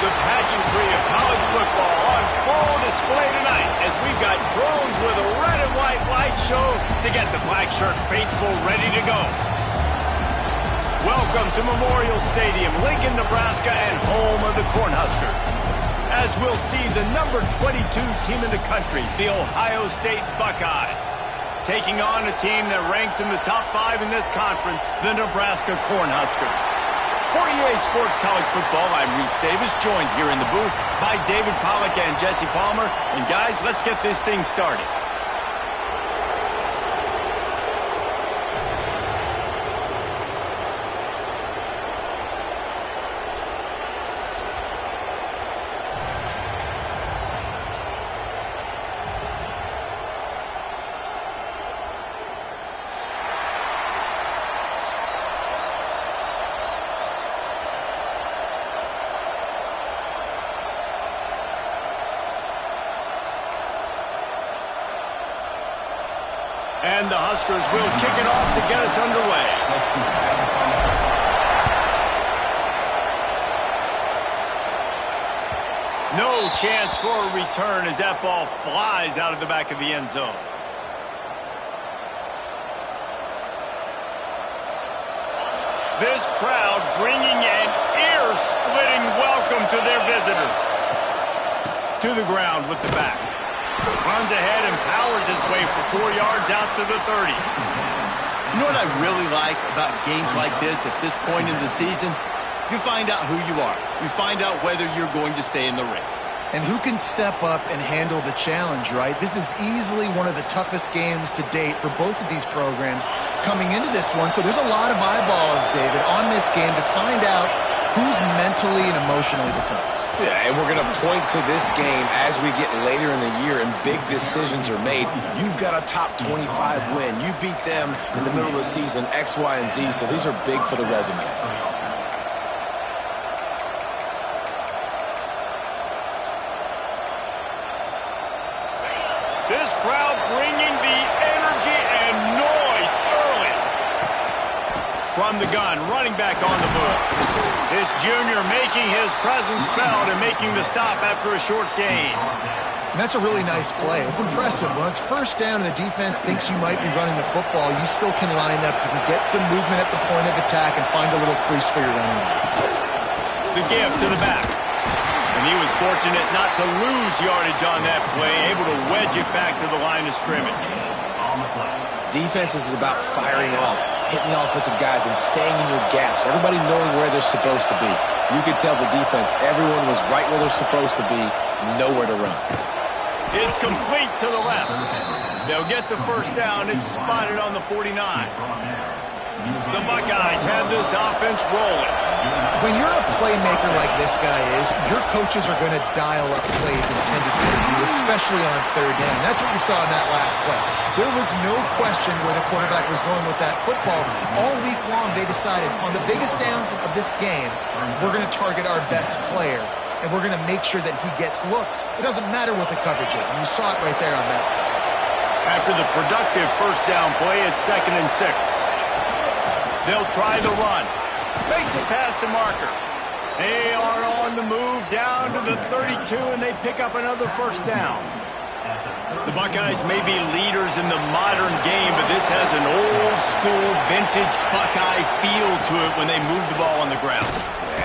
The pageantry of college football on full display tonight as we've got drones with a red and white light show to get the black shirt faithful ready to go. Welcome to Memorial Stadium, Lincoln, Nebraska, and home of the Cornhuskers. As we'll see the number 22 team in the country, the Ohio State Buckeyes, taking on a team that ranks in the top 5 in this conference, the Nebraska Cornhuskers. For EA Sports College Football, I'm Reese Davis, joined here in the booth by David Pollack and Jesse Palmer. And guys, let's get this thing started. And the Huskers will kick it off to get us underway. No chance for a return as that ball flies out of the back of the end zone. This crowd bringing an ear-splitting welcome to their visitors. To the ground with the back. Runs ahead and powers his way for 4 yards out to the 30. You know what I really like about games like this at this point in the season? You find out who you are. You find out whether you're going to stay in the race. And who can step up and handle the challenge, right? This is easily one of the toughest games to date for both of these programs coming into this one. So there's a lot of eyeballs, David, on this game to find out who's mentally and emotionally the toughest. Yeah, and we're going to point to this game as we get later in the year and big decisions are made. You've got a top 25 win. You beat them in the middle of the season, X, Y, and Z, so these are big for the resume. This crowd bringing the energy and noise early. From the gun, running back on the move. This junior making his presence felt and making the stop after a short gain. And that's a really nice play. It's impressive. When it's first down and the defense thinks you might be running the football, you still can line up. You can get some movement at the point of attack and find a little crease for your running back. The give to the back. And he was fortunate not to lose yardage on that play, able to wedge it back to the line of scrimmage. Defense is about firing off, hitting the offensive guys, and staying in your gaps. Everybody knowing where they're supposed to be. You could tell the defense, everyone was right where they're supposed to be, nowhere to run. It's complete to the left. They'll get the first down. It's spotted on the 49. The Buckeyes have this offense rolling. When you're a playmaker like this guy is, your coaches are going to dial up plays intended for you, especially on third down. That's what you saw in that last play. There was no question where the quarterback was going with that football. All week long, they decided on the biggest downs of this game, we're going to target our best player, and we're going to make sure that he gets looks. It doesn't matter what the coverage is, and you saw it right there on that. After the productive first down play, it's 2nd and 6. They'll try the run. Makes it past the marker. They are on the move down to the 32, and they pick up another first down. The Buckeyes may be leaders in the modern game, but this has an old-school, vintage Buckeye feel to it when they move the ball on the ground.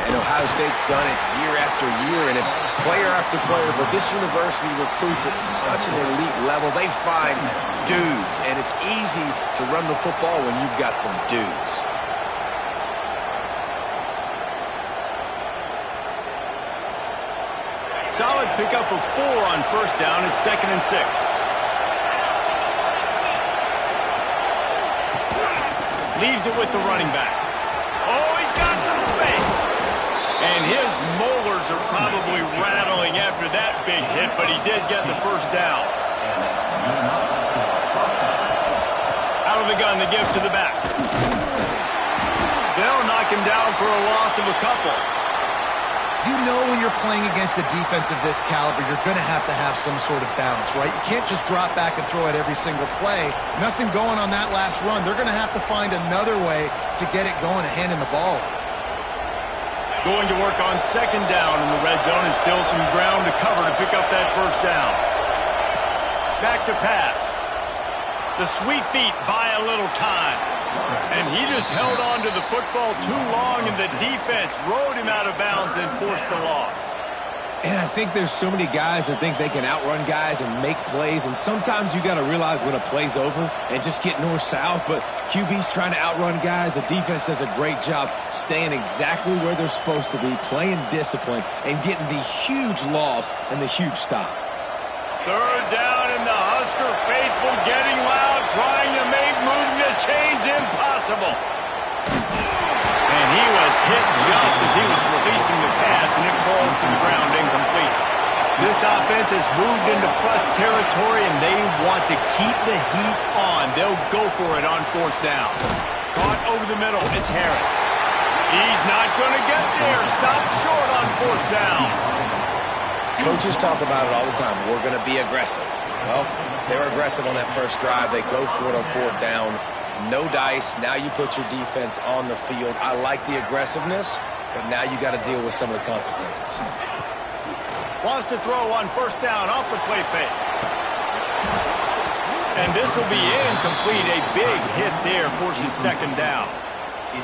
And Ohio State's done it year after year, and it's player after player, but this university recruits at such an elite level. They find dudes, and it's easy to run the football when you've got some dudes. Solid pickup of 4 on first down. It's 2nd and 6. Leaves it with the running back. Oh, he's got some space. And his molars are probably rattling after that big hit, but he did get the first down. Out of the gun to give to the back. They'll knock him down for a loss of a couple. You know when you're playing against a defense of this caliber, you're going to have some sort of balance, right? You can't just drop back and throw it every single play. Nothing going on that last run. They're going to have to find another way to get it going and handing the ball off. Going to work on second down in the red zone, and still some ground to cover to pick up that first down. Back to pass. The sweet feet buy a little time. And he just held on to the football too long, and the defense rode him out of bounds and forced the loss. And I think there's so many guys that think they can outrun guys and make plays, and sometimes you got to realize when a play's over and just get north-south, but QB's trying to outrun guys. The defense does a great job staying exactly where they're supposed to be, playing discipline, and getting the huge loss and the huge stop. Third down, and the Husker faithful getting loud, trying to make moving the chains impossible. And he was hit just as he was releasing the pass, and it falls to the ground incomplete. This offense has moved into plus territory, and they want to keep the heat on. They'll go for it on fourth down. Caught over the middle. It's Harris. He's not going to get there. Stopped short on fourth down. Coaches talk about it all the time. We're going to be aggressive. Well, they were aggressive on that first drive. They go for it on fourth down. No dice. Now you put your defense on the field. I like the aggressiveness, but now you got to deal with some of the consequences. Wants to throw on first down off the play fake. And this will be incomplete. A big hit there forces second down.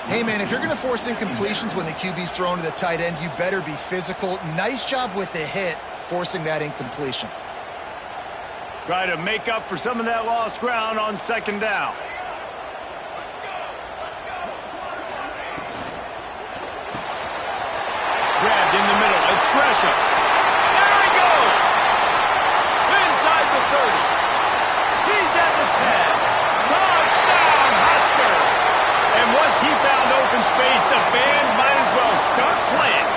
Hey, man, if you're going to force incompletions when the QB's thrown to the tight end, you better be physical. Nice job with the hit, forcing that incompletion. Try to make up for some of that lost ground on second down. Grabbed in the middle. It's Gresham. There he goes. Inside the 30. He's at the 10. Touchdown, Husker. And once he found open space, the band might as well start playing.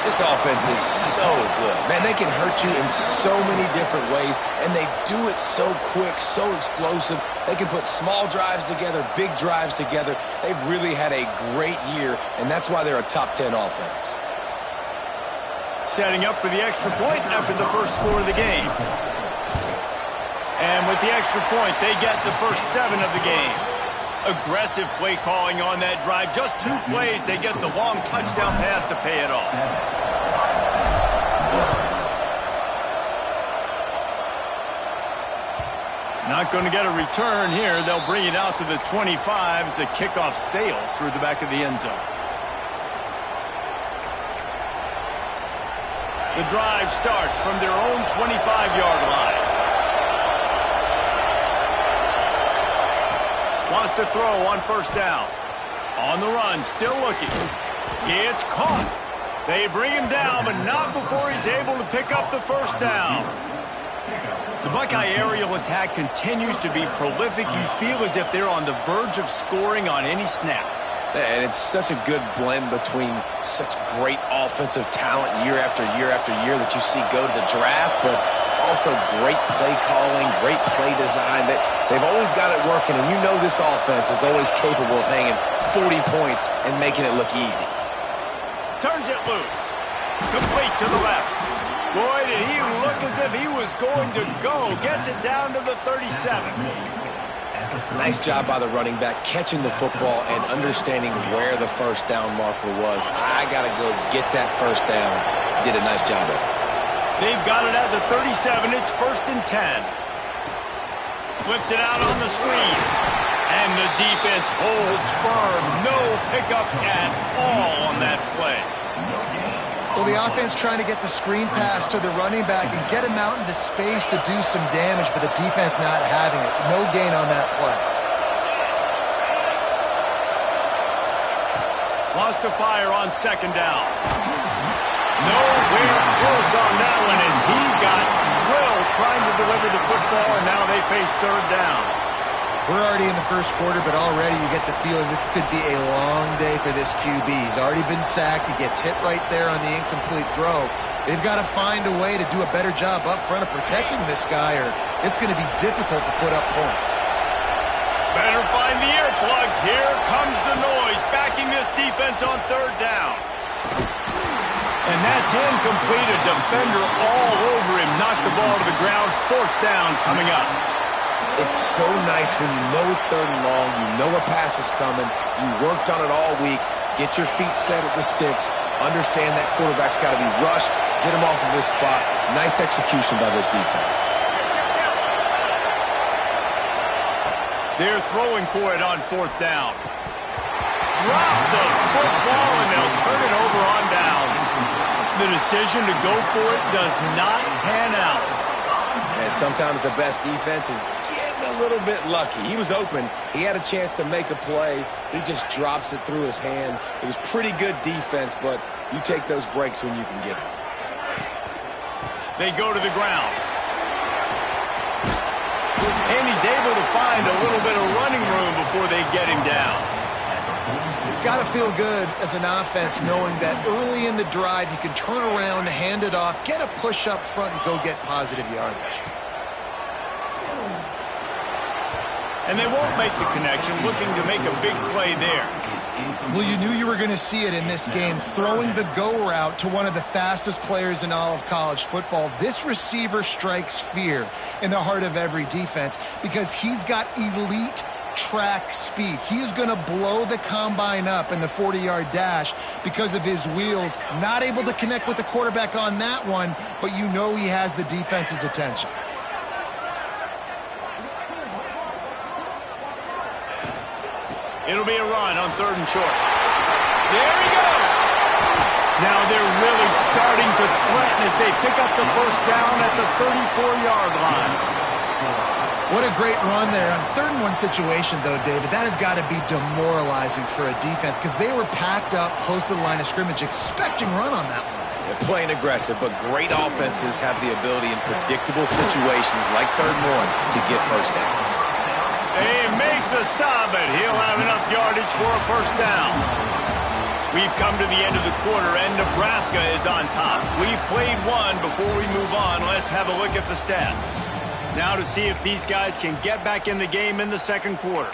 This offense is so good. Man, they can hurt you in so many different ways, and they do it so quick, so explosive. They can put small drives together, big drives together. They've really had a great year, and that's why they're a top 10 offense. Setting up for the extra point after the first score of the game. And with the extra point, they get the first 7 of the game. Aggressive play calling on that drive. Just 2 plays, they get the long touchdown pass to pay it off. Not going to get a return here. They'll bring it out to the 25 as the kickoff sails through the back of the end zone. The drive starts from their own 25-yard line. Wants to throw on first down. On the run, still looking. It's caught. They bring him down, but not before he's able to pick up the first down. The Buckeye aerial attack continues to be prolific. You feel as if they're on the verge of scoring on any snap. And it's such a good blend between such great offensive talent year after year after year that you see go to the draft, but also great play calling, great play design. They've always got it working, and you know this offense is always capable of hanging 40 points and making it look easy. Turns it loose. Complete to the left. Boy, did he look as if he was going to go. Gets it down to the 37. Nice job by the running back, catching the football and understanding where the first down marker was. I got to go get that first down. Did a nice job of it. They've got it at the 37. It's 1st and 10. Flips it out on the screen. And the defense holds firm. No pickup at all on that play. Well, the offense trying to get the screen pass to the running back and get him out into space to do some damage, but the defense not having it. No gain on that play. Wants to fire on second down. Nowhere close on that one as he got drilled trying to deliver the football, and now they face third down. We're already in the first quarter, but already you get the feeling this could be a long day for this QB. He's already been sacked. He gets hit right there on the incomplete throw. They've got to find a way to do a better job up front of protecting this guy, or it's going to be difficult to put up points. Better find the earplugs. Here comes the noise, backing this defense on third down. And that's incomplete. A defender all over him. Knocked the ball to the ground. Fourth down coming up. It's so nice when you know it's third and long, you know a pass is coming, you worked on it all week, Get your feet set at the sticks. Understand that quarterback's got to be rushed. Get him off of his spot. Nice execution by this defense. They're throwing for it on 4th down. Drop the football, and they'll turn it over on downs. The decision to go for it does not pan out. And sometimes the best defense is getting a little bit lucky. He was open. He had a chance to make a play. He just drops it through his hand. It was pretty good defense, but you take those breaks when you can get them. They go to the ground. And he's able to find a little bit of running room before they get him down. It's got to feel good as an offense knowing that early in the drive you can turn around, hand it off, get a push up front, and go get positive yardage. And they won't make the connection, looking to make a big play there. Well, you knew you were going to see it in this game, throwing the go route to one of the fastest players in all of college football. This receiver strikes fear in the heart of every defense because he's got elite track speed. He is going to blow the combine up in the 40-yard dash because of his wheels. Not able to connect with the quarterback on that one, but you know he has the defense's attention. It'll be a run on 3rd and short. There he goes. Now they're really starting to threaten as they pick up the 1st down at the 34-yard line. What a great run there. On 3rd and 1 situation, though, David, that has got to be demoralizing for a defense because they were packed up close to the line of scrimmage, expecting run on that one. They're playing aggressive, but great offenses have the ability in predictable situations like 3rd and 1 to get 1st downs. They make the stop, but he'll have enough yardage for a 1st down. We've come to the end of the quarter, and Nebraska is on top. We've played one. Before we move on, let's have a look at the stats. Now to see if these guys can get back in the game in the 2nd quarter.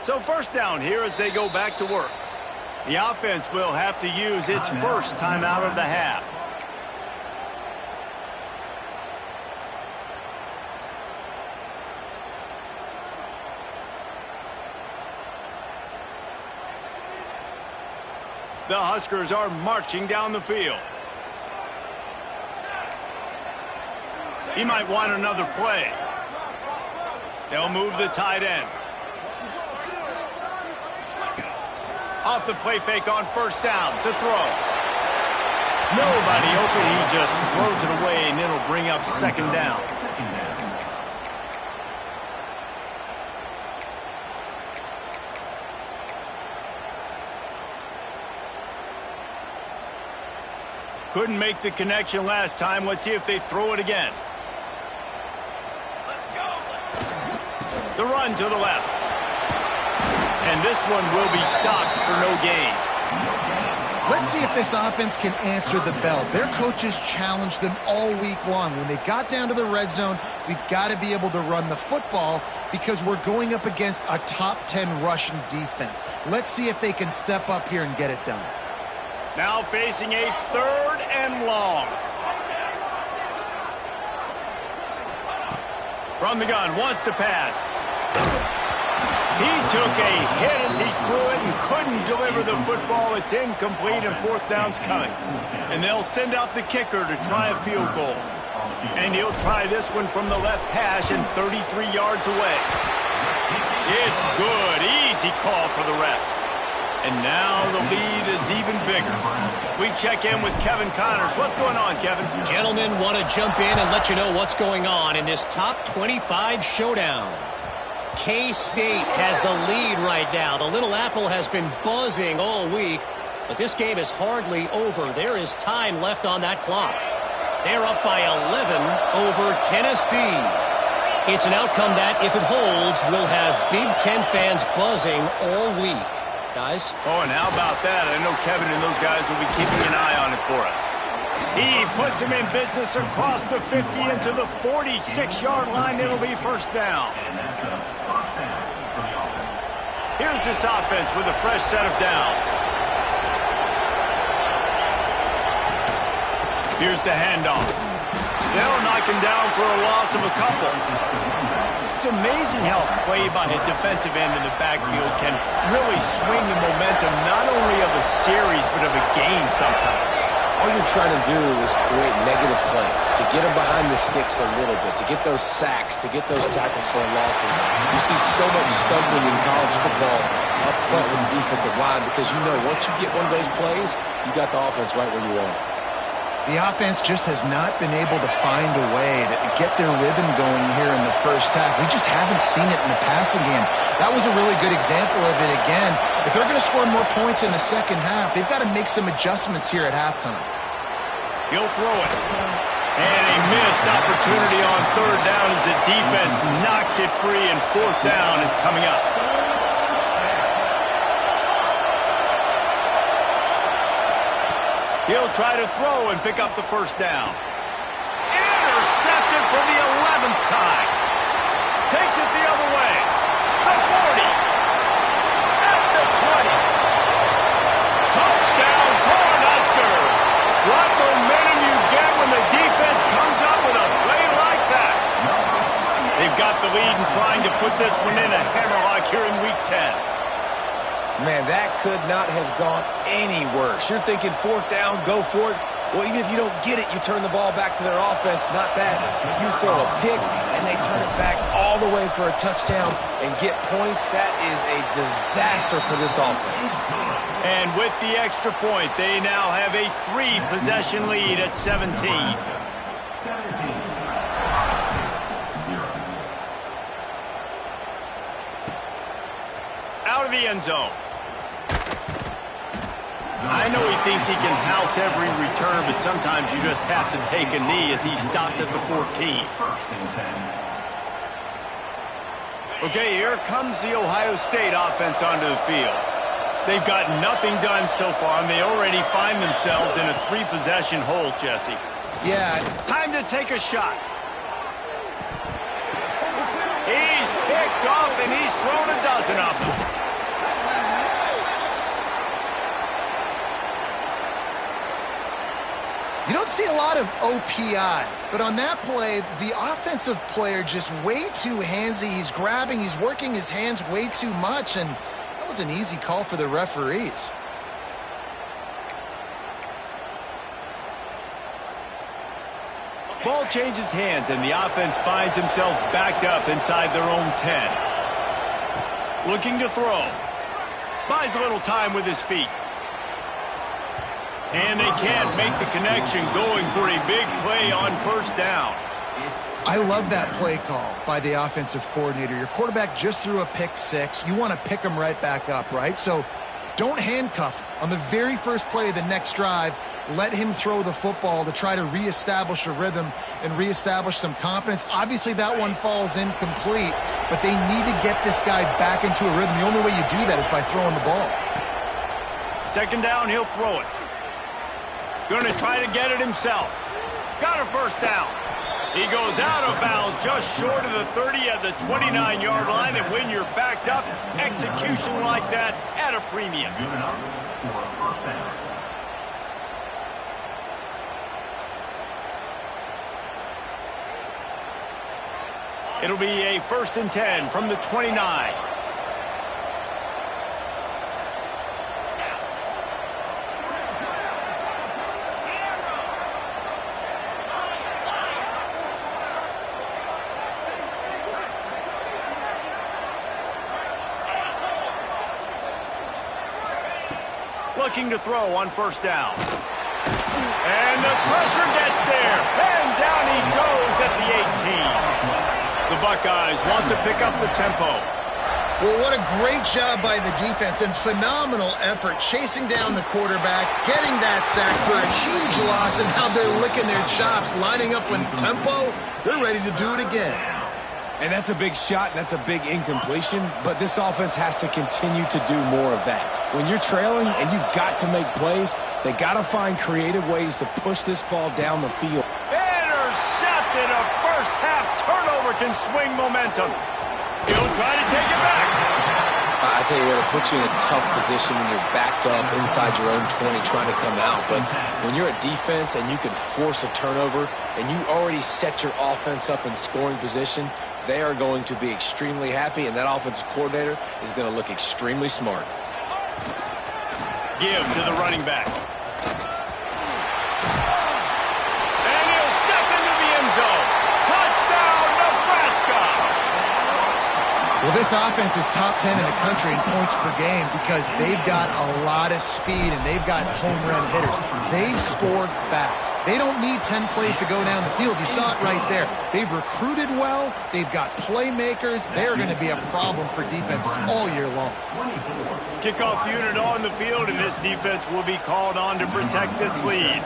So 1st down here as they go back to work. The offense will have to use its 1st timeout of the half. The Huskers are marching down the field. He might want another play. They'll move the tight end. Off the play fake on 1st down to throw. Nobody open. He just throws it away, and it'll bring up 2nd down. Couldn't make the connection last time. Let's see if they throw it again. The run to the left. And this one will be stopped for no gain. Let's see if this offense can answer the bell. Their coaches challenged them all week long. When they got down to the red zone, we've got to be able to run the football because we're going up against a top 10 rushing defense. Let's see if they can step up here and get it done. Now facing a 3rd and long. From the gun, wants to pass. He took a hit as he threw it and couldn't deliver the football. It's incomplete, and 4th down's coming. And they'll send out the kicker to try a field goal. And he'll try this one from the left hash and 33 yards away. It's good. Easy call for the refs. And now the lead is even bigger. We check in with Kevin Connors. What's going on, Kevin? Gentlemen, want to jump in and let you know what's going on in this top 25 showdown. K-State has the lead right now. The Little Apple has been buzzing all week, but this game is hardly over. There is time left on that clock. They're up by 11 over Tennessee. It's an outcome that, if it holds, will have Big Ten fans buzzing all week. Guys? Oh, and how about that? I know Kevin and those guys will be keeping an eye on it for us. He puts him in business across the 50 into the 46-yard line. It'll be first down. Here's this offense with a fresh set of downs. Here's the handoff. They'll knock him down for a loss of a couple. It's amazing how a play by a defensive end in the backfield can really swing the momentum not only of a series but of a game sometimes. All you're trying to do is create negative plays, to get them behind the sticks a little bit, to get those sacks, to get those tackles for losses. You see so much stunting in college football up front with the defensive line because you know once you get one of those plays, you got the offense right where you want it. The offense just has not been able to find a way to get their rhythm going here in the first half. We just haven't seen it in the passing game. That was a really good example of it again. If they're going to score more points in the second half, they've got to make some adjustments here at halftime. He'll throw it. And a missed opportunity on third down as the defense knocks it free, and fourth down is coming up. He'll try to throw and pick up the first down. Intercepted for the 11th time. Takes it the other way. The 40. At the 20. Touchdown, Cornhuskers. What momentum you get when the defense comes up with a play like that. They've got the lead and trying to put this one in a hammerlock here in Week 10. Man, that could not have gone any worse. You're thinking fourth down, go for it. Well, even if you don't get it, you turn the ball back to their offense. Not that. You throw a pick, and they turn it back all the way for a touchdown and get points. That is a disaster for this offense. And with the extra point, they now have a 3-possession lead at 17. Out of the end zone. I know he thinks he can house every return, but sometimes you just have to take a knee as he stopped at the 14. Okay, here comes the Ohio State offense onto the field. They've got nothing done so far, and they already find themselves in a 3-possession hole, Jesse. Yeah. Time to take a shot. He's picked off, and he's thrown a dozen of them. You don't see a lot of OPI, but on that play, the offensive player just way too handsy. He's grabbing, he's working his hands way too much, and that was an easy call for the referees. Ball changes hands, and the offense finds themselves backed up inside their own 10. Looking to throw. Buys a little time with his feet. And they can't make the connection, going for a big play on first down. I love that play call by the offensive coordinator. Your quarterback just threw a pick six. You want to pick him right back up, right? So don't handcuff him. On the very first play of the next drive, let him throw the football to try to reestablish a rhythm and reestablish some confidence. Obviously, that one falls incomplete, but they need to get this guy back into a rhythm. The only way you do that is by throwing the ball. Second down, he'll throw it. Going to try to get it himself. Got a first down. He goes out of bounds just short of the 30 at the 29-yard line, and when you're backed up, execution like that at a premium. It'll be a 1st and 10 from the 29. Looking to throw on first down. And the pressure gets there. And down he goes at the 18. The Buckeyes want to pick up the tempo. Well, what a great job by the defense and phenomenal effort chasing down the quarterback, getting that sack for a huge loss, and now they're licking their chops, lining up in tempo. They're ready to do it again. And that's a big shot, and that's a big incompletion, but this offense has to continue to do more of that. When you're trailing and you've got to make plays, they got to find creative ways to push this ball down the field. Intercepted. A first-half turnover can swing momentum. He'll try to take it back. I tell you what, it puts you in a tough position when you're backed up inside your own 20 trying to come out. But when you're at defense and you can force a turnover and you already set your offense up in scoring position, they are going to be extremely happy, and that offensive coordinator is going to look extremely smart. Give to the running back. And he'll step into the end zone. Touchdown, Nebraska! Well, this offense is top 10 in the country in points per game because they've got a lot of speed and they've got home run hitters. They score fast. They don't need 10 plays to go down the field. You saw it right there. They've recruited well. They've got playmakers. They're going to be a problem for defenses all year long. Kickoff unit on the field, and this defense will be called on to protect this lead.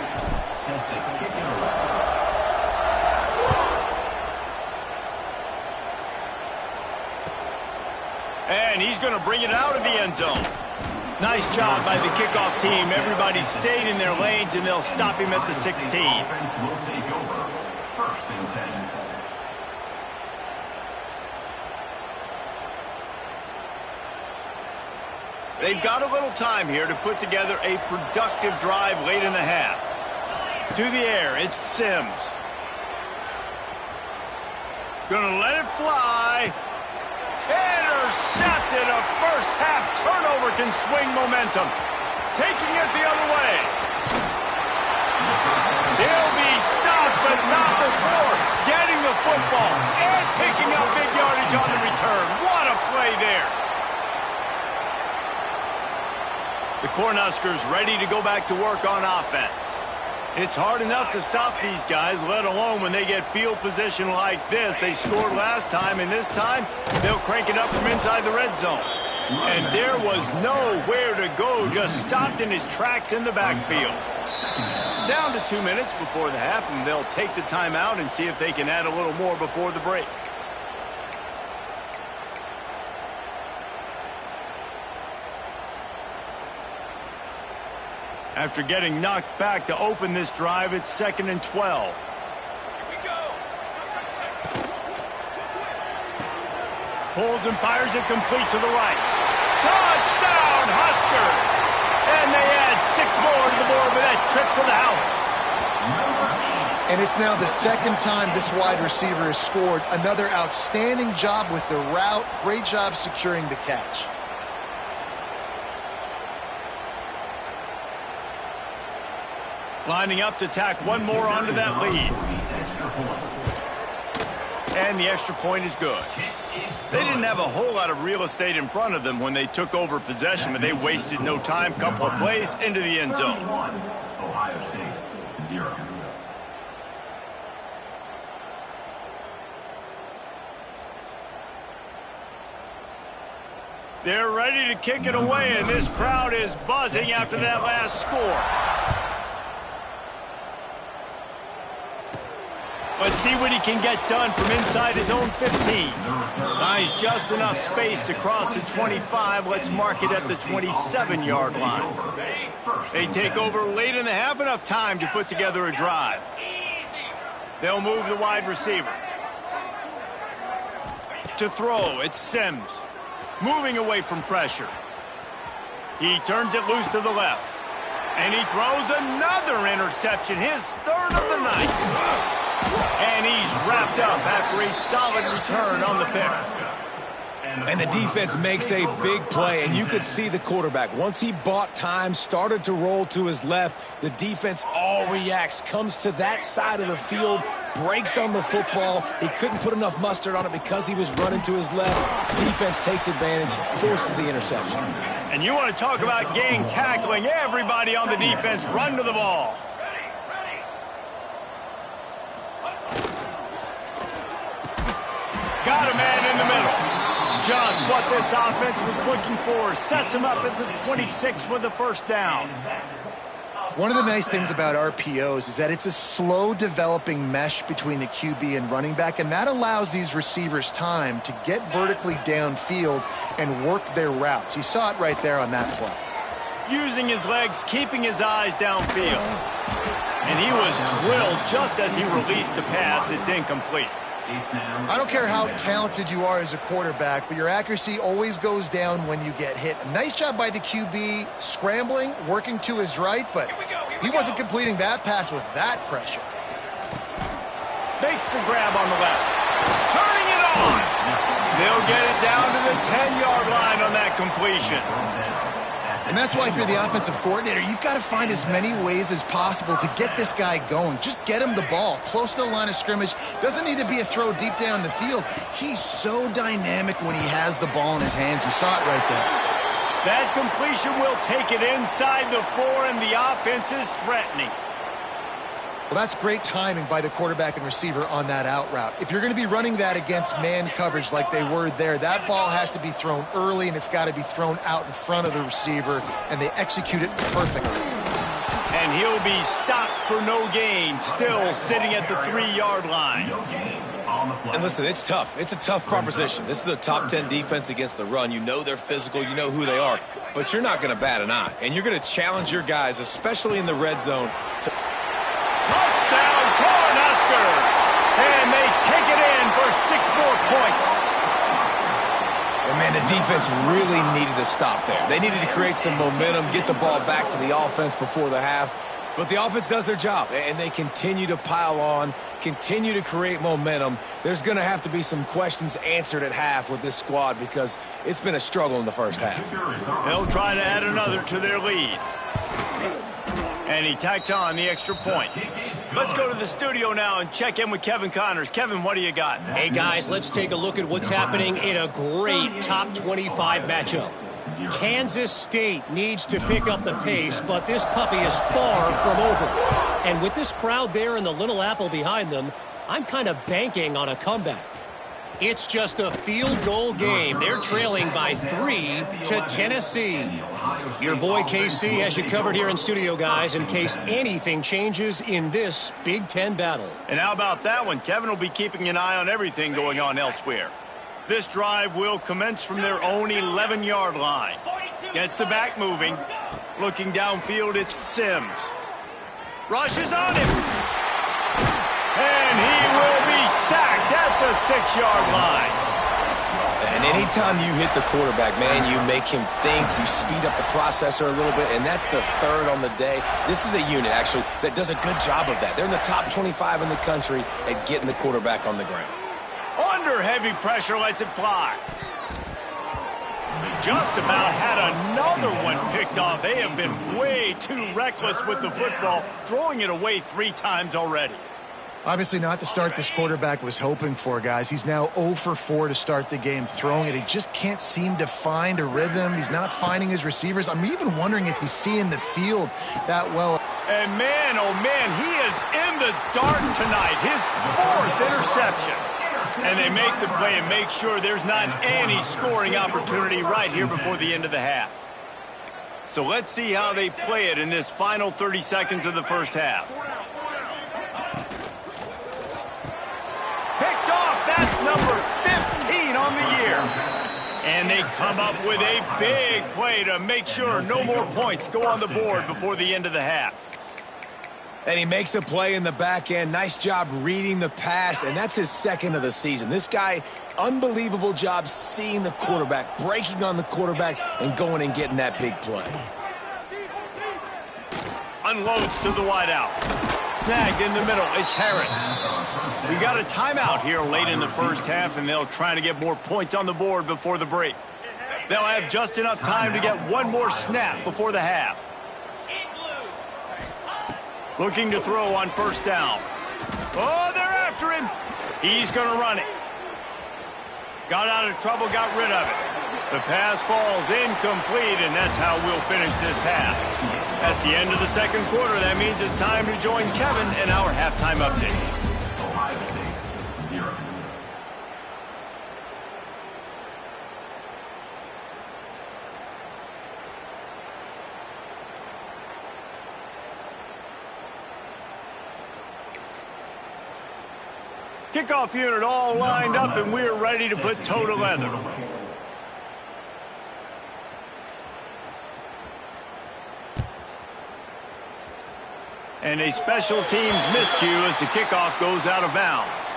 And he's going to bring it out of the end zone. Nice job by the kickoff team. Everybody stayed in their lanes, and they'll stop him at the 16. They've got a little time here to put together a productive drive late in the half. To the air, it's Sims. Gonna let it fly. Intercepted. A first-half turnover can swing momentum. Taking it the other way. He'll be stopped, but not before getting the football and picking up big yardage on the return. What a play there. The Cornhuskers ready to go back to work on offense. It's hard enough to stop these guys, let alone when they get field position like this. They scored last time, and this time they'll crank it up from inside the red zone. And there was nowhere to go, just stopped in his tracks in the backfield. Down to 2 minutes before the half, and they'll take the timeout and see if they can add a little more before the break. After getting knocked back to open this drive, it's 2nd and 12. Pulls and fires it complete to the right. Touchdown, Husker! And they add 6 more to the board with that trip to the house. And it's now the second time this wide receiver has scored. Another outstanding job with the route. Great job securing the catch. Lining up to tack one more onto that lead. And the extra point is good. They didn't have a whole lot of real estate in front of them when they took over possession, but they wasted no time. Couple of plays into the end zone. Ohio State, 0. They're ready to kick it away, and this crowd is buzzing after that last score. Let's see what he can get done from inside his own 15. Nice, just enough space to cross the 25. Let's mark it at the 27-yard line. They take over late in the half, enough time to put together a drive. They'll move the wide receiver. To throw, it's Sims. Moving away from pressure. He turns it loose to the left. And he throws another interception, his 3rd of the night. And he's wrapped up after a solid return on the pick. And the defense makes a big play, and you could see the quarterback. Once he bought time, started to roll to his left, the defense all reacts, comes to that side of the field, breaks on the football. He couldn't put enough mustard on it because he was running to his left. Defense takes advantage, forces the interception. And you want to talk about gang tackling, everybody on the defense run to the ball. Got a man in the middle. Just what this offense was looking for. Sets him up at the 26 with a first down. One of the nice things about RPOs is that it's a slow developing mesh between the QB and running back, and that allows these receivers time to get vertically downfield and work their routes. You saw it right there on that play. using his legs, keeping his eyes downfield. And he was drilled just as he released the pass. It's incomplete. I don't care how talented you are as a quarterback, but your accuracy always goes down when you get hit. Nice job by the QB scrambling, working to his right, but he wasn't completing that pass with that pressure. Makes the grab on the left. Turning it on. They'll get it down to the 10-yard line on that completion. And that's why if you're the offensive coordinator, you've got to find as many ways as possible to get this guy going. Just get him the ball close to the line of scrimmage. Doesn't need to be a throw deep down the field. He's so dynamic when he has the ball in his hands. You saw it right there. That completion will take it inside the 4, and the offense is threatening. Well, that's great timing by the quarterback and receiver on that out route. If you're going to be running that against man coverage like they were there, that ball has to be thrown early, and it's got to be thrown out in front of the receiver, and they execute it perfectly. And he'll be stopped for no gain, still sitting at the 3-yard line. And listen, it's tough. It's a tough proposition. This is a top 10 defense against the run. You know they're physical. You know who they are. But you're not going to bat an eye. And you're going to challenge your guys, especially in the red zone, to... Touchdown, Cornhuskers! And they take it in for 6 more points. And, man, the defense really needed to stop there. They needed to create some momentum, get the ball back to the offense before the half. But the offense does their job, and they continue to pile on, continue to create momentum. There's going to have to be some questions answered at half with this squad because it's been a struggle in the first half. They'll try to add another to their lead. And he tacks on the extra point. Let's go to the studio now and check in with Kevin Connors. Kevin, what do you got? Hey, guys, let's take a look at what's happening in a great top 25 matchup. Kansas State needs to pick up the pace, but this puppy is far from over. And with this crowd there and the Little Apple behind them, I'm kind of banking on a comeback. It's just a field goal game. They're trailing by 3 to Tennessee. Your boy KC has you covered here in studio, guys, in case anything changes in this Big Ten battle. And how about that one? Kevin will be keeping an eye on everything going on elsewhere. This drive will commence from their own 11-yard line. Gets the back moving. Looking downfield, it's Sims. Rushes on him. And he will be sacked at the 6-yard line. And anytime you hit the quarterback, man, you make him think, you speed up the processor a little bit, and that's the 3rd on the day. This is a unit, actually, that does a good job of that. They're in the top 25 in the country at getting the quarterback on the ground. Under heavy pressure, lets it fly. Just about had another one picked off. They have been way too reckless with the football, throwing it away 3 times already. Obviously not the start this quarterback was hoping for, guys. He's now 0 for 4 to start the game throwing it. He just can't seem to find a rhythm. He's not finding his receivers. I'm even wondering if he's seeing the field that well. And man, oh man, he is in the dark tonight. His 4th interception. And they make the play and make sure there's not any scoring opportunity right here before the end of the half. So let's see how they play it in this final 30 seconds of the first half. Picked off, that's number 15 on the year. And they come up with a big play to make sure no more points go on the board before the end of the half. And he makes a play in the back end. Nice job reading the pass, and that's his 2nd of the season. This guy, unbelievable job seeing the quarterback, breaking on the quarterback, and going and getting that big play. Unloads to the wideout. Snagged in the middle. It's Harris. We got a timeout here late in the first half, and they'll try to get more points on the board before the break. They'll have just enough time to get one more snap before the half. Looking to throw on first down. Oh, they're after him. He's going to run it. Got out of trouble, got rid of it. The pass falls incomplete, and that's how we'll finish this half. That's the end of the second quarter. That means it's time to join Kevin in our halftime update. Ohio State, 0. Kickoff unit all lined up, and we're ready to put toe to leather. And a special teams miscue as the kickoff goes out of bounds.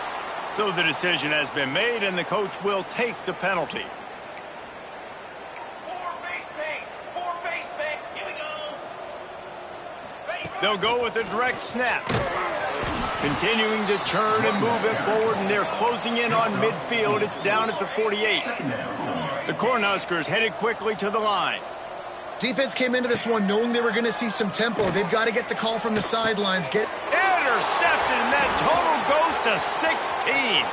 So the decision has been made, and the coach will take the penalty. They'll go with a direct snap. Continuing to turn and move it forward, and they're closing in on midfield. It's down at the 48. The Cornhuskers headed quickly to the line. Defense came into this one knowing they were going to see some tempo. They've got to get the call from the sidelines. Intercepted, and that total goes to 16.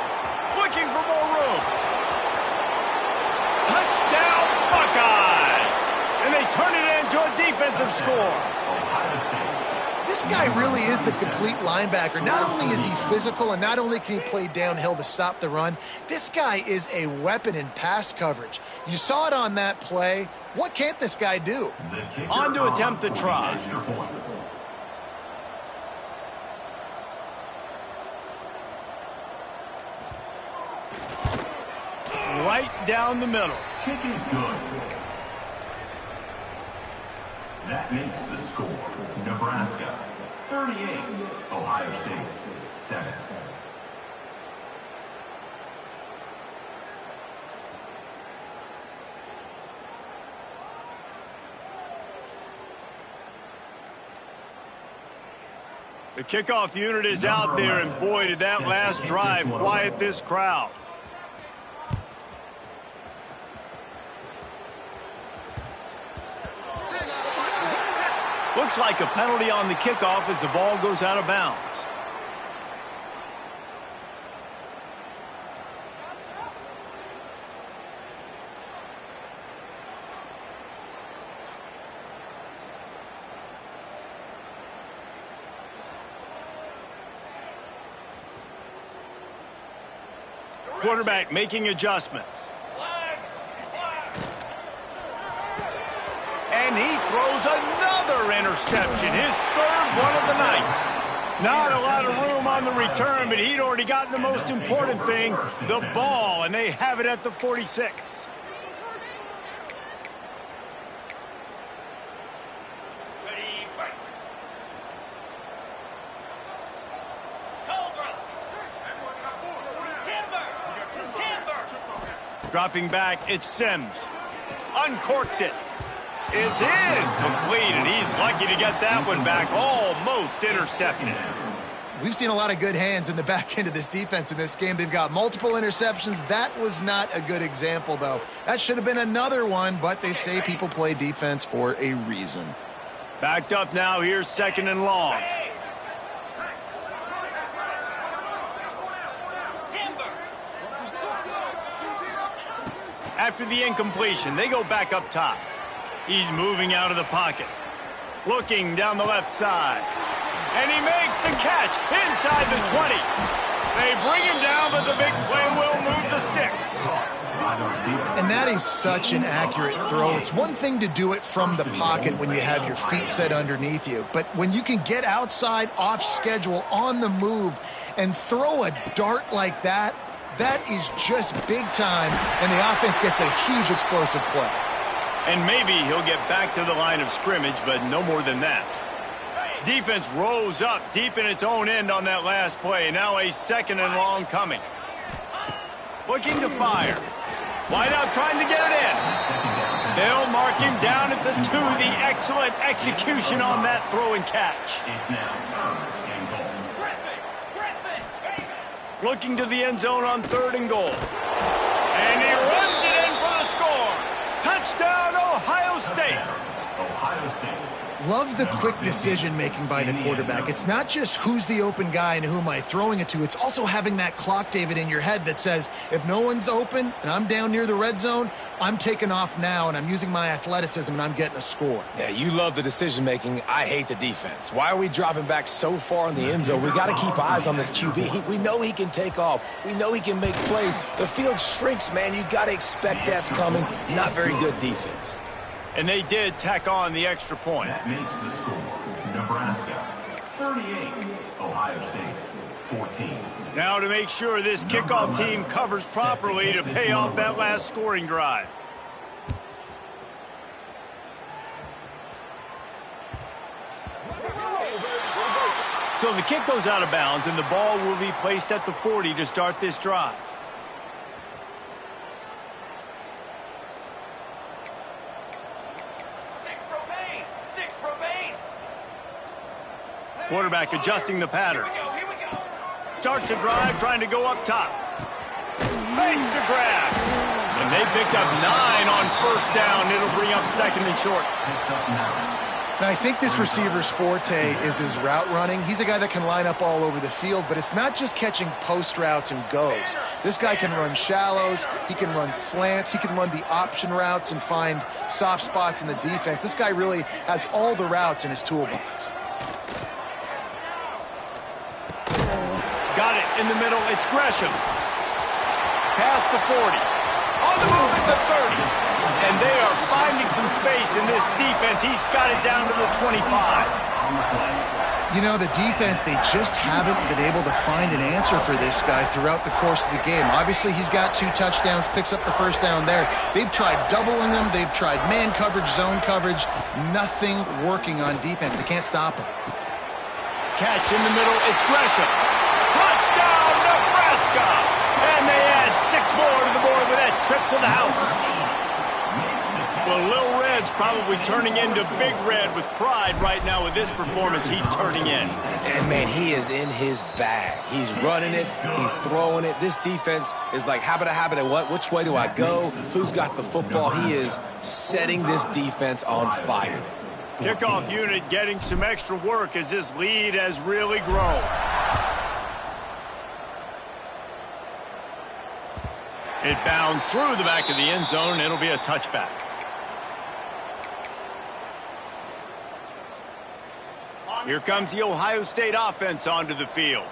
Looking for more room. Touchdown, Buckeyes! And they turn it into a defensive score. This guy really is the complete linebacker. Not only is he physical and not only can he play downhill to stop the run, this guy is a weapon in pass coverage. You saw it on that play. What can't this guy do? On to attempt the try. Right down the middle. Kick is good. That makes the score. Nebraska 38, Ohio State 7. The kickoff unit is out there, and boy, did that last drive quiet this crowd. Looks like a penalty on the kickoff as the ball goes out of bounds. Quarterback making adjustments. And he throws another interception, his third one of the night. Not a lot of room on the return, but he'd already gotten the most important thing, the ball, and they have it at the 46. Dropping back, it's Sims. Uncorks it. It's incomplete, and he's lucky to get that one back. Almost intercepted. We've seen a lot of good hands in the back end of this defense in this game. They've got multiple interceptions. That was not a good example, though. That should have been another one, but they say people play defense for a reason. Backed up now. Here's second and long. After the incompletion, they go back up top. He's moving out of the pocket. Looking down the left side. And he makes the catch inside the 20. They bring him down, but the big play will move the sticks. And that is such an accurate throw. It's one thing to do it from the pocket when you have your feet set underneath you, but when you can get outside, off schedule, on the move, and throw a dart like that, that is just big time, and the offense gets a huge explosive play. And maybe he'll get back to the line of scrimmage, but no more than that. Defense rose up deep in its own end on that last play. Now a second and long coming. Looking to fire. Wide out trying to get it in. They'll mark him down at the 2. The excellent execution on that throw and catch. Looking to the end zone on 3rd and goal. And he runs it in for the score. Touchdown, Ohio State. Ohio State. Love the quick decision-making by the quarterback. It's not just who's the open guy and who am I throwing it to. It's also having that clock, David, in your head that says, if no one's open and I'm down near the red zone, I'm taking off now and I'm using my athleticism and I'm getting a score. Yeah, you love the decision-making. I hate the defense. Why are we dropping back so far in the end zone? We got to keep eyes on this QB. We know he can take off. We know he can make plays. The field shrinks, man. You got to expect that's coming. Not very good defense. And they did tack on the extra point. That makes the score. Nebraska 38, Ohio State 14. Now to make sure this kickoff team covers properly to pay off that last scoring drive. So the kick goes out of bounds, and the ball will be placed at the 40 to start this drive. Quarterback adjusting the pattern. Starts a drive, trying to go up top. Makes the grab. And they picked up 9 on first down. It'll bring up second and short. Now, I think this receiver's forte is his route running. He's a guy that can line up all over the field, but it's not just catching post routes and goes. This guy can run shallows, he can run slants, he can run the option routes and find soft spots in the defense. This guy really has all the routes in his toolbox. Got it in the middle. It's Gresham. Past the 40. On the move at the 30. And they are finding some space in this defense. He's got it down to the 25. You know, the defense, they just haven't been able to find an answer for this guy throughout the course of the game. Obviously, he's got 2 touchdowns, picks up the first down there. They've tried doubling him. They've tried man coverage, zone coverage. Nothing working on defense. They can't stop him. Catch in the middle. It's Gresham. Touchdown, Nebraska! And they add 6 more to the board with that trip to the house. Well, Little Red's probably turning into Big Red with pride right now with this performance he's turning in. And, man, he is in his bag. He's running it. He's throwing it. This defense is like habit, which way do I go? Who's got the football? He is setting this defense on fire. Kickoff unit getting some extra work as this lead has really grown. It bounds through the back of the end zone. It'll be a touchback. Here comes the Ohio State offense onto the field.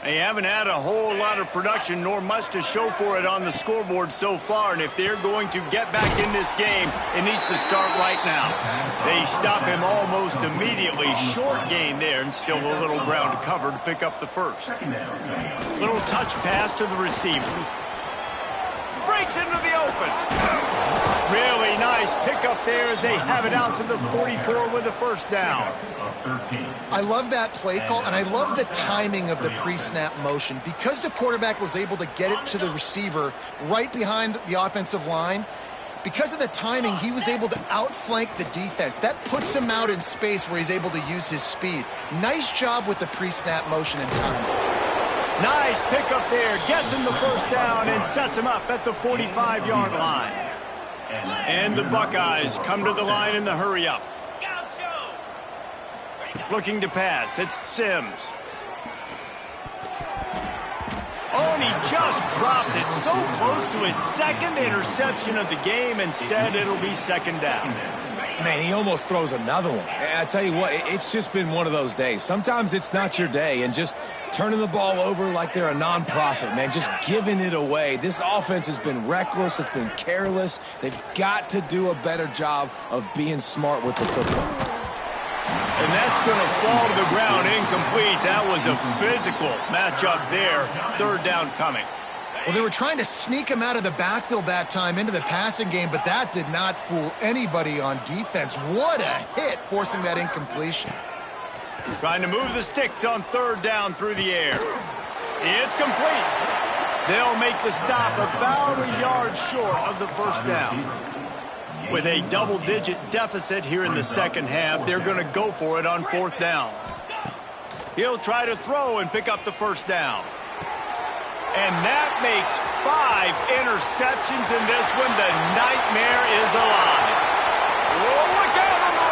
They haven't had a whole lot of production nor much to show for it on the scoreboard so far, and if they're going to get back in this game, it needs to start right now. They stop him almost immediately. Short gain there, and still a little ground to cover to pick up the first. Little touch pass to the receiver. Breaks into the open. Really nice pickup there as they have it out to the 44 with a first down. I love that play call, and I love the timing of the pre-snap motion. Because the quarterback was able to get it to the receiver right behind the offensive line, because of the timing, he was able to outflank the defense. That puts him out in space where he's able to use his speed. Nice job with the pre-snap motion and timing. Nice pickup there. Gets him the first down and sets him up at the 45-yard line. And the Buckeyes come to the line in the hurry-up. Looking to pass. It's Sims. Oh, and he just dropped it. So close to his second interception of the game. Instead, it'll be second down. Man, he almost throws another one. And I tell you what, it's just been one of those days. Sometimes it's not your day, and just turning the ball over like they're a nonprofit, man, just giving it away. This offense has been reckless. It's been careless. They've got to do a better job of being smart with the football. And that's going to fall to the ground incomplete. That was a physical matchup there. Third down coming. Well, they were trying to sneak him out of the backfield that time into the passing game, but that did not fool anybody on defense. What a hit, forcing that incompletion. Trying to move the sticks on third down through the air. It's complete. They'll make the stop about a yard short of the first down. With a double-digit deficit here in the second half, they're going to go for it on fourth down. He'll try to throw and pick up the first down. And that makes 5 interceptions in this one. The nightmare is alive. Oh, look out on the